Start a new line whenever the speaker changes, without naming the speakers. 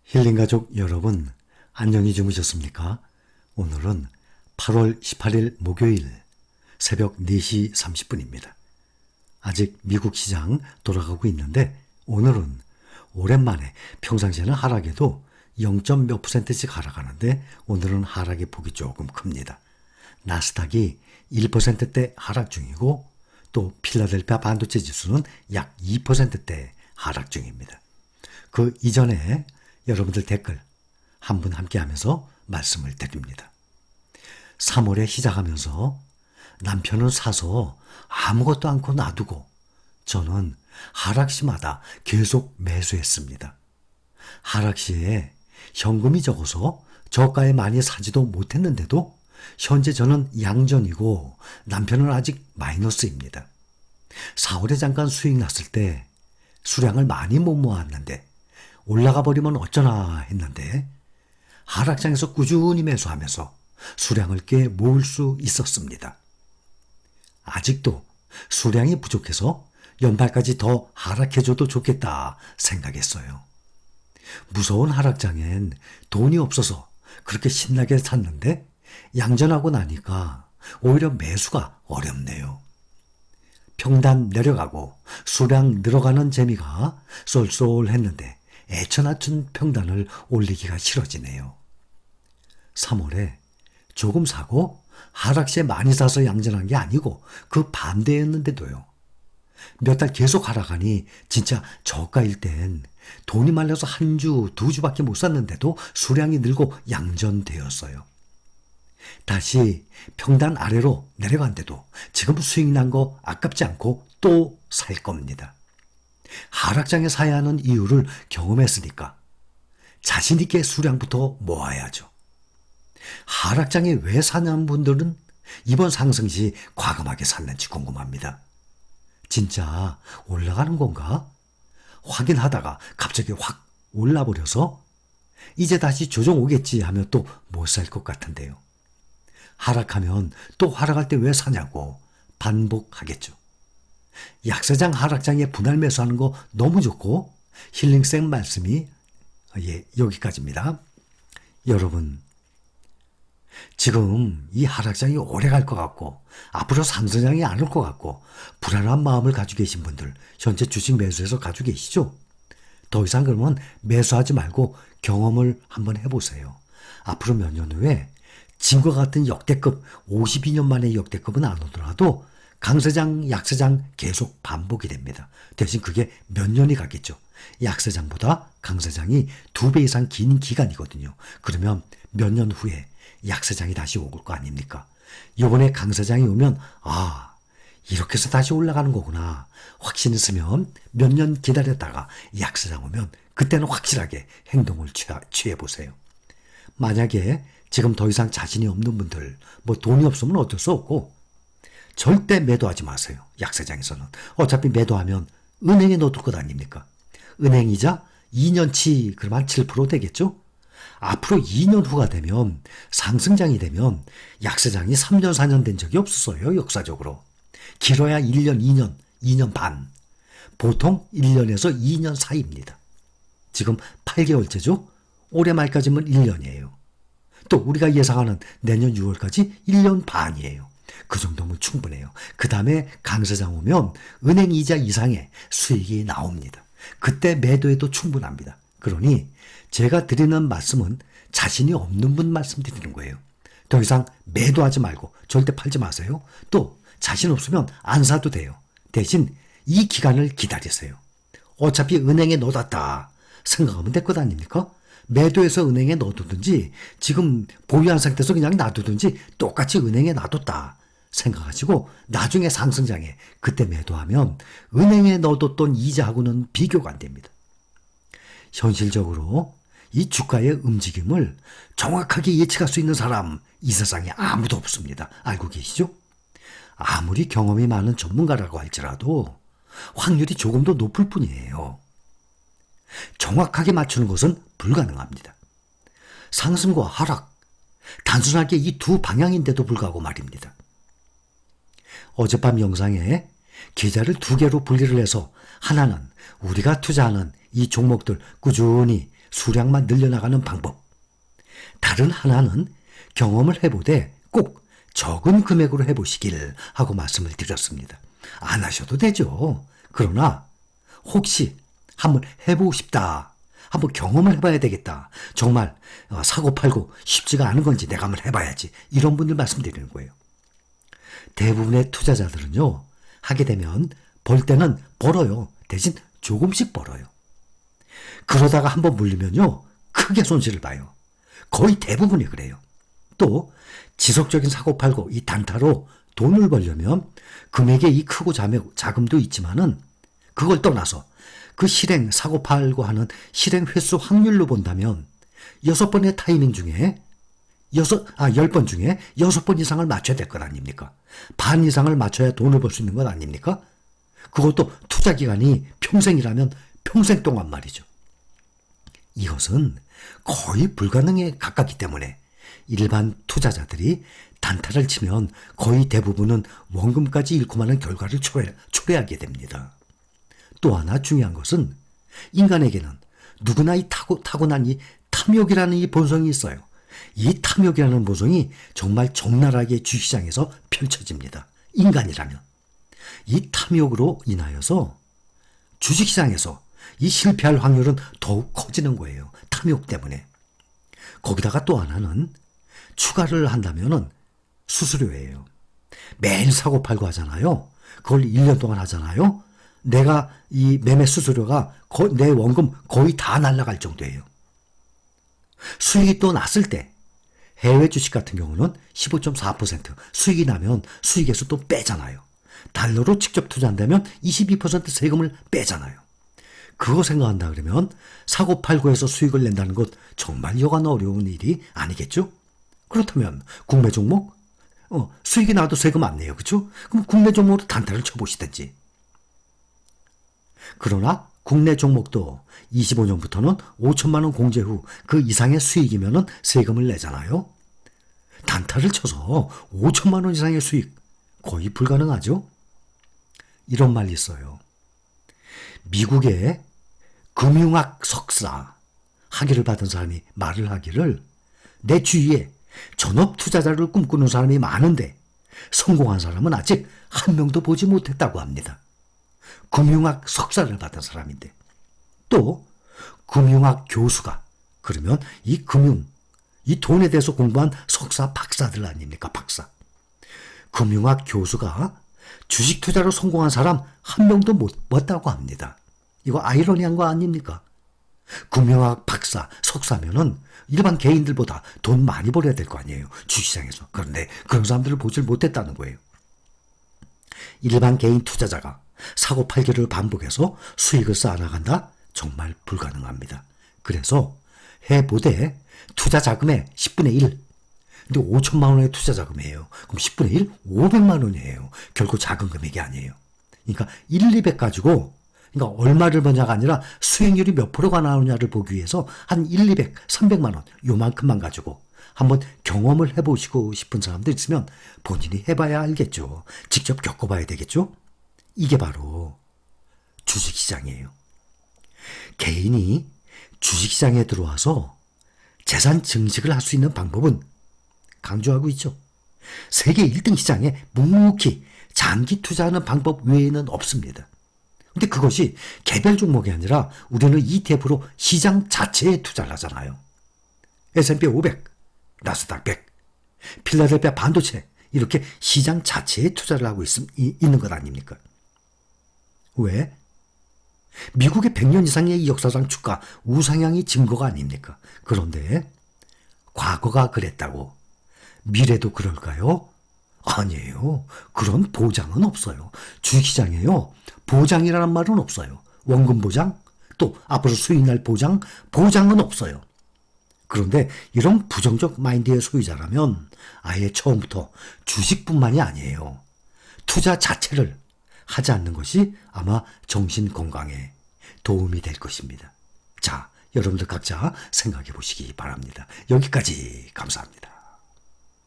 힐링가족 여러분, 안녕히 주무셨습니까? 오늘은 8월 18일 목요일 새벽 4시 30분입니다. 아직 미국 시장 돌아가고 있는데 오늘은 오랜만에 평상시에는 하락에도 0. 몇 %씩 하락하는데 오늘은 하락의 폭이 조금 큽니다. 나스닥이 1%대 하락 중이고 또 필라델피아 반도체 지수는 약 2%대 하락 중입니다. 그 이전에 여러분들 댓글 한 분 함께 하면서 말씀을 드립니다. 3월에 시작하면서 남편은 사서 아무것도 않고 놔두고 저는 하락시마다 계속 매수했습니다. 하락시에 현금이 적어서 저가에 많이 사지도 못했는데도 현재 저는 양전이고 남편은 아직 마이너스입니다. 4월에 잠깐 수익 났을 때 수량을 많이 못 모았는데 올라가 버리면 어쩌나 했는데 하락장에서 꾸준히 매수하면서 수량을 꽤 모을 수 있었습니다. 아직도 수량이 부족해서 연말까지 더 하락해줘도 좋겠다 생각했어요. 무서운 하락장엔 돈이 없어서 그렇게 신나게 샀는데 양전하고 나니까 오히려 매수가 어렵네요. 평단 내려가고 수량 늘어가는 재미가 쏠쏠했는데 애쳐 낮춘 평단을 올리기가 싫어지네요. 3월에 조금 사고 하락시에 많이 사서 양전한 게 아니고 그 반대였는데도요. 몇 달 계속 하락하니 진짜 저가일 땐 돈이 말려서 한 주, 두 주밖에 못 샀는데도 수량이 늘고 양전되었어요. 다시 평단 아래로 내려간데도 지금 수익 난 거 아깝지 않고 또 살 겁니다. 하락장에 사야 하는 이유를 경험했으니까 자신 있게 수량부터 모아야죠. 하락장에 왜 사는 분들은 이번 상승 시 과감하게 샀는지 궁금합니다. 진짜 올라가는 건가? 확인하다가 갑자기 확 올라버려서 이제 다시 조정 오겠지 하면 또 못 살 것 같은데요. 하락하면 또 하락할 때 왜 사냐고 반복하겠죠. 약세장 하락장에 분할 매수하는 거 너무 좋고 힐링쌤 말씀이 여기까지입니다. 여러분, 지금 이 하락장이 오래 갈 것 같고 앞으로 상승장이 안 올 것 같고 불안한 마음을 가지고 계신 분들 현재 주식 매수해서 가지고 계시죠? 더 이상 그러면 매수하지 말고 경험을 한번 해보세요. 앞으로 몇 년 후에 진과 같은 역대급 52년 만의 역대급은 안 오더라도 강세장, 약세장 계속 반복이 됩니다. 대신 그게 몇 년이 가겠죠. 약세장보다 강세장이 2배 이상 긴 기간이거든요. 그러면 몇 년 후에 약세장이 다시 올 거 아닙니까? 이번에 강세장이 오면 이렇게 해서 다시 올라가는 거구나. 확신 있으면 몇 년 기다렸다가 약세장 오면 그때는 확실하게 행동을 취해보세요. 만약에 지금 더 이상 자신이 없는 분들, 돈이 없으면 어쩔 수 없고 절대 매도하지 마세요. 약세장에서는. 어차피 매도하면 은행에 넣어둘 것 아닙니까? 은행이자 2년치 그러면 7% 되겠죠? 앞으로 2년 후가 되면 상승장이 되면 약세장이 3년, 4년 된 적이 없었어요. 역사적으로. 길어야 1년, 2년, 2년 반. 보통 1년에서 2년 사이입니다. 지금 8개월째죠? 올해 말까지면 1년이에요. 또 우리가 예상하는 내년 6월까지 1년 반이에요. 그 정도면 충분해요. 그 다음에 강세장 오면 은행 이자 이상의 수익이 나옵니다. 그때 매도해도 충분합니다. 그러니 제가 드리는 말씀은 자신이 없는 분 말씀드리는 거예요. 더 이상 매도하지 말고 절대 팔지 마세요. 또 자신 없으면 안 사도 돼요. 대신 이 기간을 기다리세요. 어차피 은행에 넣어놨다 생각하면 될 것 아닙니까? 매도해서 은행에 넣어두든지 지금 보유한 상태에서 그냥 놔두든지 똑같이 은행에 놔뒀다 생각하시고 나중에 상승장에 그때 매도하면 은행에 넣어뒀던 이자하고는 비교가 안 됩니다. 현실적으로 이 주가의 움직임을 정확하게 예측할 수 있는 사람 이 세상에 아무도 없습니다. 알고 계시죠? 아무리 경험이 많은 전문가라고 할지라도 확률이 조금 더 높을 뿐이에요. 정확하게 맞추는 것은 불가능합니다. 상승과 하락, 단순하게 이 두 방향인데도 불구하고 말입니다. 어젯밤 영상에 계좌를 2개로 분리를 해서 하나는 우리가 투자하는 이 종목들 꾸준히 수량만 늘려나가는 방법. 다른 하나는 경험을 해보되 꼭 적은 금액으로 해보시길 하고 말씀을 드렸습니다. 안 하셔도 되죠. 그러나 혹시 한번 해보고 싶다. 한번 경험을 해봐야 되겠다. 정말 사고 팔고 쉽지가 않은 건지 내가 한번 해봐야지. 이런 분들 말씀드리는 거예요. 대부분의 투자자들은요. 하게 되면 벌 때는 벌어요. 대신 조금씩 벌어요. 그러다가 한번 물리면요. 크게 손실을 봐요. 거의 대부분이 그래요. 또 지속적인 사고 팔고 이 단타로 돈을 벌려면 금액의 이 크고 자금도 있지만은 그걸 떠나서 그 실행, 사고 팔고 하는 실행 횟수 확률로 본다면 6번의 타이밍 중에 10번 중에 6번 이상을 맞춰야 될 것 아닙니까? 반 이상을 맞춰야 돈을 벌 수 있는 것 아닙니까? 그것도 투자 기간이 평생이라면 평생 동안 말이죠. 이것은 거의 불가능에 가깝기 때문에 일반 투자자들이 단타를 치면 거의 대부분은 원금까지 잃고 마는 결과를 초래하게 됩니다. 또 하나 중요한 것은 인간에게는 누구나 타고난 이 탐욕이라는 이 본성이 있어요. 이 탐욕이라는 본성이 정말 적나라하게 주식시장에서 펼쳐집니다. 인간이라면. 이 탐욕으로 인하여서 주식시장에서 이 실패할 확률은 더욱 커지는 거예요. 탐욕 때문에. 거기다가 또 하나는 추가를 한다면은 수수료예요. 매일 사고 팔고 하잖아요. 그걸 1년 동안 하잖아요. 내가 이 매매 수수료가 내 원금 거의 다 날아갈 정도예요. 수익이 또 났을 때 해외 주식 같은 경우는 15.4% 수익이 나면 수익에서 또 빼잖아요. 달러로 직접 투자한다면 22% 세금을 빼잖아요. 그거 생각한다 그러면 사고 팔고해서 수익을 낸다는 것 정말 여간 어려운 일이 아니겠죠? 그렇다면 국내 종목 수익이 나도 세금 안 내요. 그렇죠? 그럼 국내 종목으로 단타를 쳐보시든지. 그러나 국내 종목도 25년부터는 5천만 원 공제 후 그 이상의 수익이면 세금을 내잖아요. 단타를 쳐서 5천만 원 이상의 수익 거의 불가능하죠. 이런 말이 있어요. 미국의 금융학 석사 학위를 받은 사람이 말을 하기를 내 주위에 전업 투자자를 꿈꾸는 사람이 많은데 성공한 사람은 아직 한 명도 보지 못했다고 합니다. 금융학 석사를 받은 사람인데 또 금융학 교수가 그러면 이 돈에 대해서 공부한 석사 박사들 아닙니까? 박사. 금융학 교수가 주식 투자로 성공한 사람 한 명도 못 봤다고 합니다. 이거 아이러니한 거 아닙니까? 금융학 박사, 석사면은 일반 개인들보다 돈 많이 벌어야 될 거 아니에요. 주식시장에서. 그런데 그런 사람들을 보질 못했다는 거예요. 일반 개인 투자자가 사고 팔기를 반복해서 수익을 쌓아나간다? 정말 불가능합니다. 그래서 해보되 투자 자금의 10분의 1. 근데 5천만 원의 투자 자금이에요. 그럼 10분의 1? 500만 원이에요. 결코 작은 금액이 아니에요. 그러니까 1, 200 가지고 그러니까 얼마를 버냐가 아니라 수익률이 몇 프로가 나오냐를 보기 위해서 한 1, 200, 300만 원 요만큼만 가지고 한번 경험을 해보시고 싶은 사람들 있으면 본인이 해봐야 알겠죠. 직접 겪어봐야 되겠죠. 이게 바로 주식시장이에요. 개인이 주식시장에 들어와서 재산 증식을 할 수 있는 방법은 강조하고 있죠. 세계 1등 시장에 묵묵히 장기 투자하는 방법 외에는 없습니다. 근데 그것이 개별 종목이 아니라 우리는 ETF로 시장 자체에 투자를 하잖아요. S&P 500, 나스닥 100, 필라델피아 반도체 이렇게 시장 자체에 투자를 하고 있는 것 아닙니까? 왜? 미국의 100년 이상의 역사상 주가 우상향이 증거가 아닙니까? 그런데 과거가 그랬다고 미래도 그럴까요? 아니에요. 그런 보장은 없어요. 주식시장에요. 보장이라는 말은 없어요. 원금 보장, 또 앞으로 수익 날 보장은 없어요. 그런데 이런 부정적 마인드의 소유자라면 아예 처음부터 주식뿐만이 아니에요. 투자 자체를 하지 않는 것이 아마 정신 건강에 도움이 될 것입니다. 자, 여러분들 각자 생각해 보시기 바랍니다. 여기까지 감사합니다.